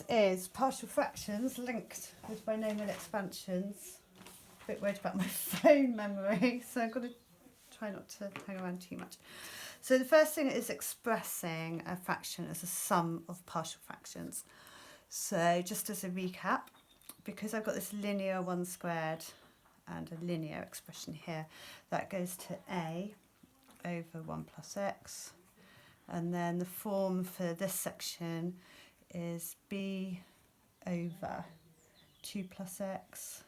is partial fractions linked with binomial expansions. A bit worried about my phone memory, so I've got to try not to hang around too much. So the first thing is expressing a fraction as a sum of partial fractions. So just as a recap, because I've got this linear 1 squared and a linear expression here, that goes to a over 1 plus x. And then the form for this section is b over 2 plus x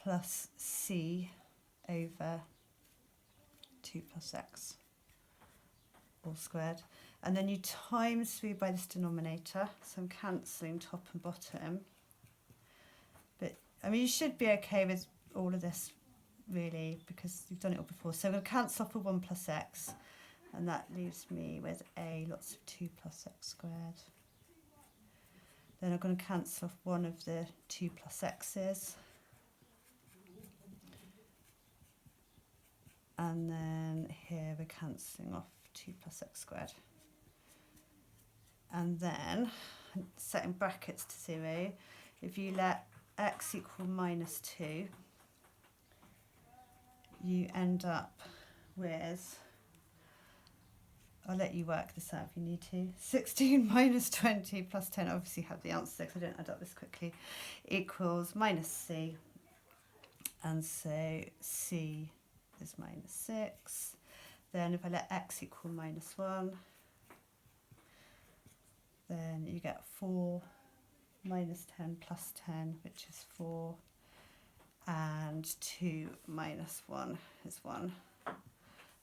plus c over 2 plus x all squared. And then you times through by this denominator, so I'm cancelling top and bottom. But I mean, you should be okay with all of this really, because you've done it all before. So I'm going to cancel off with 1 plus x, and that leaves me with a lots of 2 plus x squared. Then I'm going to cancel off one of the 2 plus x's. And then here we're cancelling off 2 plus x squared. And then, setting brackets to 0, if you let x equal minus 2, you end up with, I'll let you work this out if you need to, 16 minus 20 plus 10, I obviously have the answer because I don't add up this quickly, equals minus c. And so c is minus 6. Then if I let x equal minus 1, then you get 4 minus 10 plus 10, which is 4, and 2 minus 1 is 1.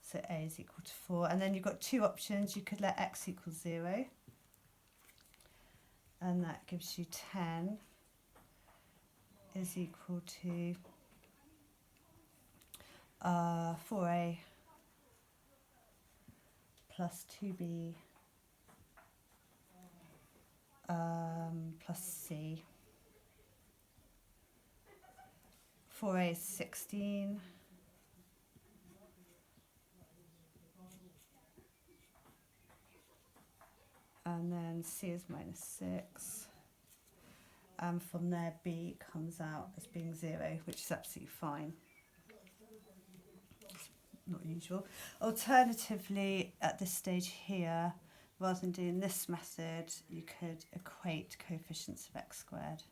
So a is equal to 4. And then you've got two options. You could let x equal 0, and that gives you 10 is equal to 4a plus 2b plus c. 4a is 16. And then c is minus 6. And from there b comes out as being 0, which is absolutely fine. It's not usual. Alternatively, at this stage here, rather than doing this method, you could equate coefficients of x squared.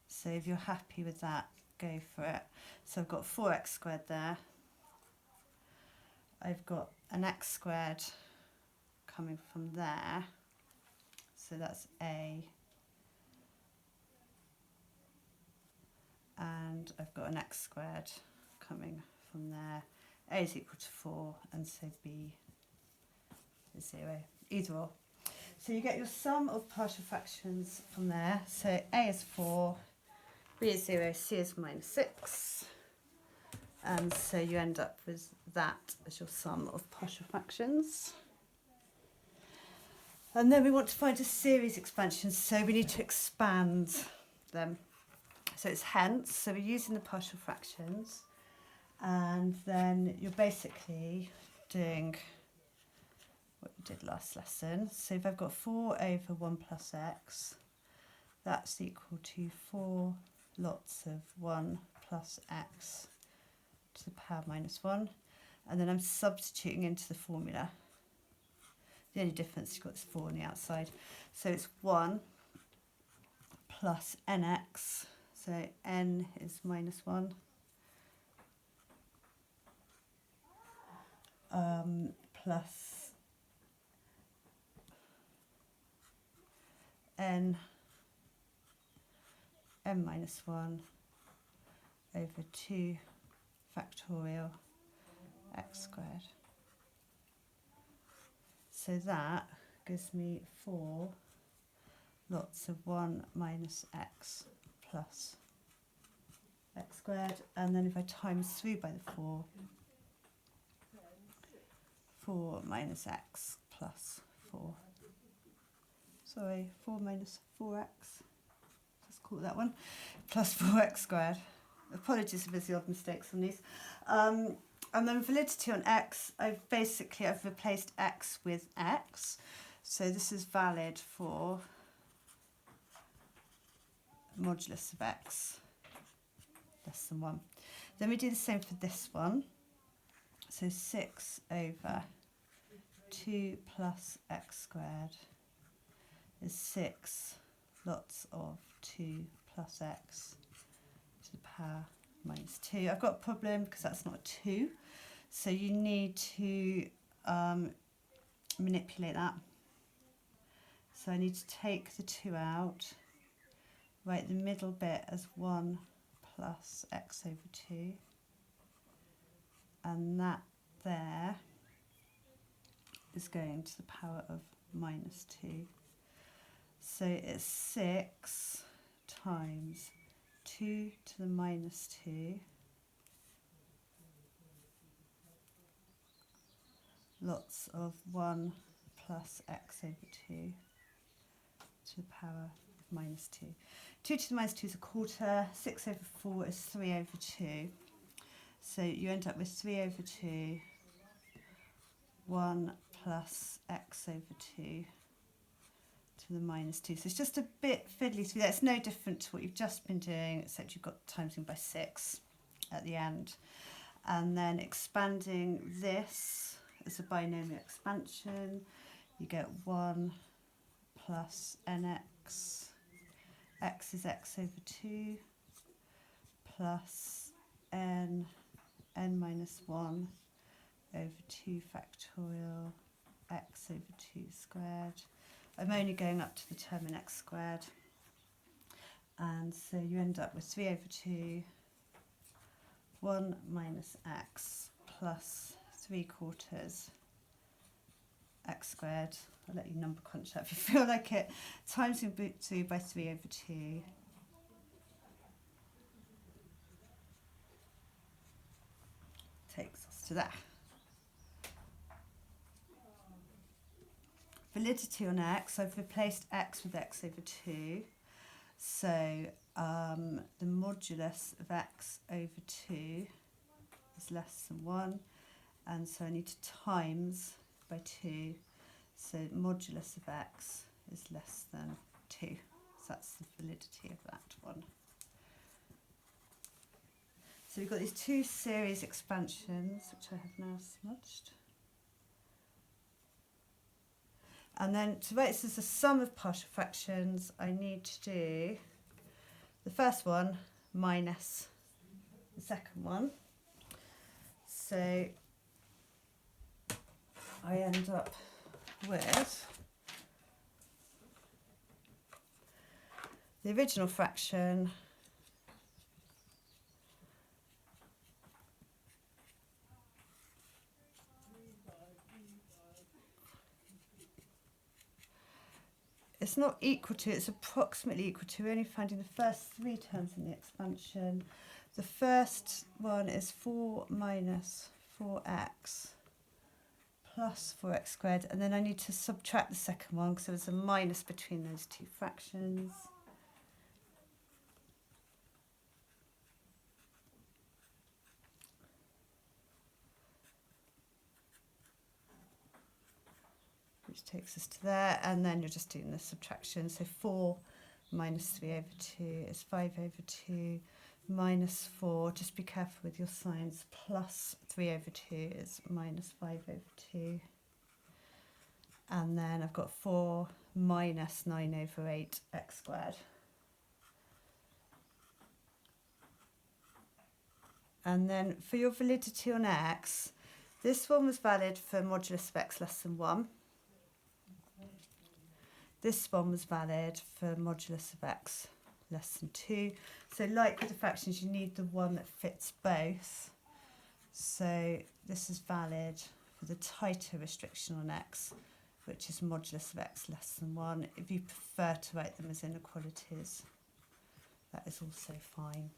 So if you're happy with that, go for it. So I've got 4x squared there. I've got an x squared coming from there. So that's a. And I've got an x squared coming from there. A is equal to 4, and so b is 0, either or. So you get your sum of partial fractions from there. So a is 4, b is 0, c is minus 6. And so you end up with that as your sum of partial fractions. And then we want to find a series expansion, so we need to expand them. So it's hence, so we're using the partial fractions. And then you're basically doing what you did last lesson. So if I've got 4 over 1 plus x, that's equal to 4 lots of 1 plus x to the power minus 1. And then I'm substituting into the formula. The only difference, you've got this 4 on the outside. So it's 1 plus nx, so n is minus 1. Plus n minus 1 over 2 factorial x squared. So that gives me 4 lots of 1 minus x plus x squared. And then if I times through by the 4, 4 minus x plus 4. Sorry, 4 minus 4x. Let's call it that one. Plus 4x squared. Apologies if there's the odd mistakes on these. And then validity on x, I've replaced x with x. So this is valid for modulus of x less than 1. Then we do the same for this one. So 6 over 2 plus x squared is 6 lots of 2 plus x to the power minus 2. I've got a problem because that's not a 2. So you need to manipulate that. So I need to take the 2 out, write the middle bit as 1 plus x over 2. And that there is going to the power of minus 2. So it's 6 times 2 to the minus 2 lots of 1 plus x over 2 to the power of minus 2. 2 to the minus 2 is a quarter, 6 over 4 is 3 over 2. So you end up with 3 over 2, 1 plus x over 2 to the minus 2. So it's just a bit fiddly through there. It's no different to what you've just been doing, except you've got timesing by 6 at the end. And then expanding this as a binomial expansion, you get 1 plus nx, x is x over 2, plus n minus 1 over 2 factorial x over 2 squared. I'm only going up to the term in x squared. And so you end up with 3 over 2, 1 minus x plus 3 quarters x squared. I'll let you number crunch that if you feel like it. Times through by 3 over 2. Takes us to there. Validity on x, I've replaced x with x over 2. So the modulus of x over 2 is less than 1. And so I need to times by 2. So modulus of x is less than 2. So that's the validity of that one. So we've got these two series expansions, which I have now smudged. And then to write this as a sum of partial fractions, I need to do the first one minus the second one. So I end up with the original fraction it's not equal to, it's approximately equal to. We're only finding the first 3 terms in the expansion. The first one is 4 minus 4x plus 4x squared, and then I need to subtract the second one because there was a minus between those two fractions. Which takes us to there, and then you're just doing the subtraction. So 4 minus 3 over 2 is 5 over 2, minus 4, just be careful with your signs, plus 3 over 2 is minus 5 over 2. And then I've got 4 minus 9 over 8 x squared. And then for your validity on x, this one was valid for modulus of x less than 1. This one was valid for modulus of x less than 2. So like with the fractions, you need the one that fits both. So this is valid for the tighter restriction on x, which is modulus of x less than 1. If you prefer to write them as inequalities, that is also fine.